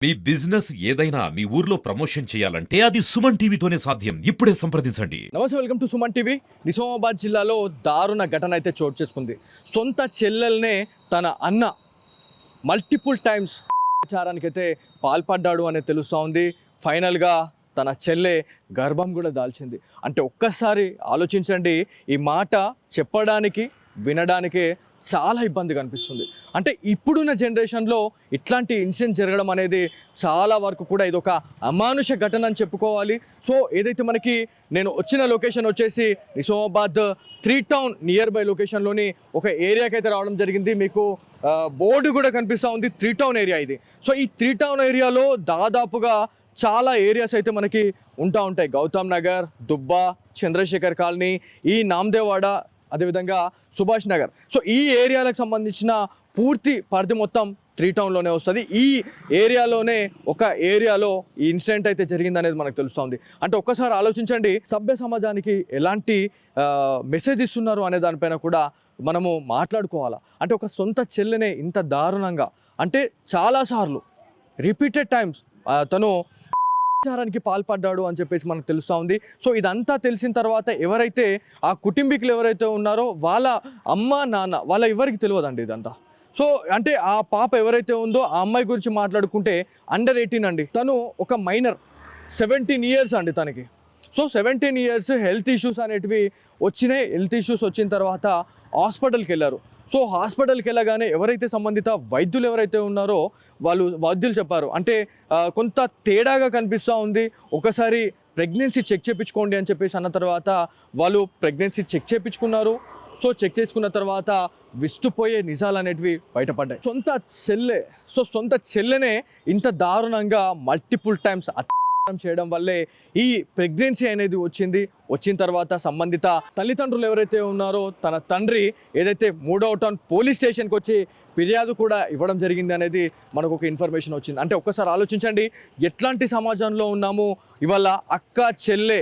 మీ business ఏదైనా మీ ఊర్లో promotion చేయాలంటే అది సుమన్ టీవీతోనే సాధ్యం. ఇప్పుడే సంప్రదించండి. నమస్తే, welcome to Suman TV. Nizamabad జిల్లాలో దారుణ ఘటన అయితే చోటు చేసుకుంది. సొంత చెల్లెల్నే తన అన్న మల్టిపుల్ టైమ్స్ విచారానికైతే పాల్పడ్డాడు అనేది తెలుస్తూ ఉంది. ఫైనల్గా తన చెల్లె గర్భం కూడా దాల్చింది. అంటే ఒక్కసారి ఆలోచించండి, ఈ మాట చెప్పడానికి వినడానికే చాలా ఇబ్బందిగా అనిపిస్తుంది. అంటే ఇప్పుడున్న జనరేషన్లో ఇట్లాంటి ఇన్సిడెంట్ జరగడం అనేది చాలా వరకు కూడా ఇది ఒక అమానుష ఘటన అని చెప్పుకోవాలి. సో ఏదైతే మనకి నేను వచ్చిన లొకేషన్ వచ్చేసి నిజామాబాద్ 3 టౌన్ నియర్ బై లొకేషన్లోని ఒక ఏరియాకి అయితే రావడం జరిగింది. మీకు బోర్డు కూడా కనిపిస్తూ ఉంది, 3 టౌన్ ఏరియా ఇది. సో ఈ 3 టౌన్ ఏరియాలో దాదాపుగా చాలా ఏరియాస్ అయితే మనకి ఉంటాయి. గౌతమ్ నగర్, దుబ్బా, చంద్రశేఖర్ కాలనీ, ఈ నామదేవాడ, అదేవిధంగా సుభాష్ నగర్. సో ఈ ఏరియాలకు సంబంధించిన పూర్తి పరిధి మొత్తం 3 టౌన్లోనే వస్తుంది. ఈ ఏరియాలోనే ఒక ఏరియాలో ఈ ఇన్సిడెంట్ అయితే జరిగింది అనేది మనకు తెలుస్తుంది. అంటే ఒక్కసారి ఆలోచించండి, సభ్య సమాజానికి ఎలాంటి మెసేజ్ ఇస్తున్నారు అనే దానిపైన కూడా మనము మాట్లాడుకోవాలా. అంటే ఒక సొంత చెల్లెనే ఇంత దారుణంగా, అంటే చాలాసార్లు రిపీటెడ్ టైమ్స్ తను విచారానికి పాల్పడ్డాడు అని చెప్పేసి మనకు తెలుస్తూ ఉంది. సో ఇదంతా తెలిసిన తర్వాత ఎవరైతే ఆ కుటుంబీకులు ఎవరైతే ఉన్నారో వాళ్ళ అమ్మ నాన్న వాళ్ళ ఎవరికి తెలియదండి ఇదంతా. సో అంటే ఆ పాప ఎవరైతే ఉందో ఆ అమ్మాయి గురించి మాట్లాడుకుంటే అండర్ 18 అండి. తను ఒక మైనర్, 17 ఇయర్స్ అండి తనకి. సో 17 ఇయర్స్ హెల్త్ ఇష్యూస్ అనేటివి వచ్చినాయి. హెల్త్ ఇష్యూస్ వచ్చిన తర్వాత హాస్పిటల్కి వెళ్ళారు. సో హాస్పిటల్కి వెళ్ళగానే ఎవరైతే సంబంధిత వైద్యులు ఎవరైతే ఉన్నారో వైద్యులు చెప్పారు, అంటే కొంత తేడాగా కనిపిస్తూ ఉంది, ఒకసారి ప్రెగ్నెన్సీ చెక్ చేయించుకోండి అని చెప్పేసి అన్న తర్వాత వాళ్ళు ప్రెగ్నెన్సీ చెక్ చేయించుకున్నారు. సో చెక్ చేసుకున్న తర్వాత విస్తుపోయే నిజాలు అనేటివి బయటపడ్డాయి. సొంత చెల్లెనే ఇంత దారుణంగా మల్టిపుల్ టైమ్స్ చేయడం వల్లే ఈ ప్రెగ్నెన్సీ అనేది వచ్చిన తర్వాత సంబంధిత తల్లిదండ్రులు ఎవరైతే ఉన్నారో తన తండ్రి ఏదైతే 3వ టౌన్ పోలీస్ స్టేషన్కి వచ్చి ఫిర్యాదు కూడా ఇవ్వడం జరిగింది అనేది మనకు ఒక ఇన్ఫర్మేషన్ వచ్చింది. అంటే ఒక్కసారి ఆలోచించండి, ఎట్లాంటి సమాజంలో ఉన్నాము. ఇవాళ అక్క, చెల్లె,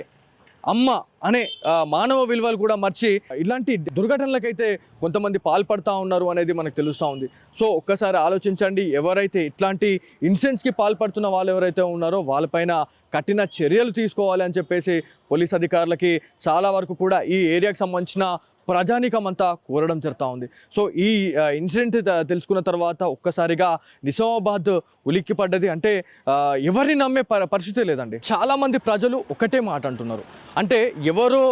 అమ్మ అనే మానవ విలువలు కూడా మర్చి ఇలాంటి దుర్ఘటనలకైతే కొంతమంది పాల్పడుతూ ఉన్నారు అనేది మనకు తెలుస్తూ ఉంది. సో ఒక్కసారి ఆలోచించండి, ఎవరైతే ఇట్లాంటి ఇన్సిడెంట్స్కి పాల్పడుతున్న వాళ్ళు ఎవరైతే ఉన్నారో వాళ్ళపైన కఠిన చర్యలు తీసుకోవాలి అని చెప్పేసి పోలీస్ అధికారులకి చాలా వరకు కూడా ఈ ఏరియాకి సంబంధించిన ప్రజానీకం అంతా కోరడం జరుగుతూ ఉంది. సో ఈ ఇన్సిడెంట్ తెలుసుకున్న తర్వాత ఒక్కసారిగా నిజామాబాద్ ఉలిక్కి పడ్డది. అంటే ఎవరిని నమ్మే పరిస్థితి లేదండి. చాలామంది ప్రజలు ఒకటే మాట అంటున్నారు, అంటే ఎవరో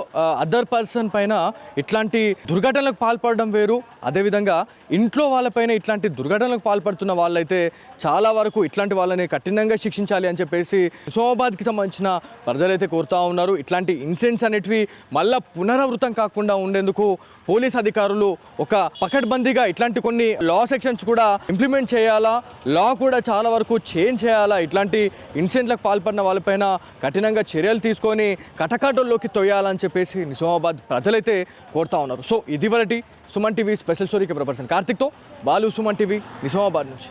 అదర్ పర్సన్ పైన ఇట్లాంటి దుర్ఘటనలకు పాల్పడడం వేరు, అదేవిధంగా ఇంట్లో వాళ్ళపైన ఇట్లాంటి దుర్ఘటనలకు పాల్పడుతున్న వాళ్ళైతే చాలా వరకు ఇట్లాంటి వాళ్ళని కఠినంగా శిక్షించాలి అని చెప్పేసి నిజామాబాద్కి సంబంధించిన ప్రజలైతే కోరుతూ ఉన్నారు. ఇట్లాంటి ఇన్సిడెంట్స్ అనేటివి మళ్ళీ పునరావృతం కాకుండా ఉండేందుకు పోలీస్ అధికారులు ఒక పకడ్బందీగా ఇట్లాంటి కొన్ని లా సెక్షన్స్ కూడా ఇంప్లిమెంట్ చేయాలా, లా కూడా చాలా వరకు చేంజ్ చేయాలా, ఇట్లాంటి ఇన్సిడెంట్లకు పాల్పడిన వాళ్ళపైన కఠినంగా చర్యలు తీసుకొని కటకాటల్లోకి తొయ్యాలని చెప్పేసి నిజామాబాద్ ప్రజలైతే కోరుతా ఉన్నారు. సో ఇది వరటి Suman TV special story camera person కార్తిక్తో బాలు, సుమన్ టీవీ, నిజామాబాద్ నుంచి.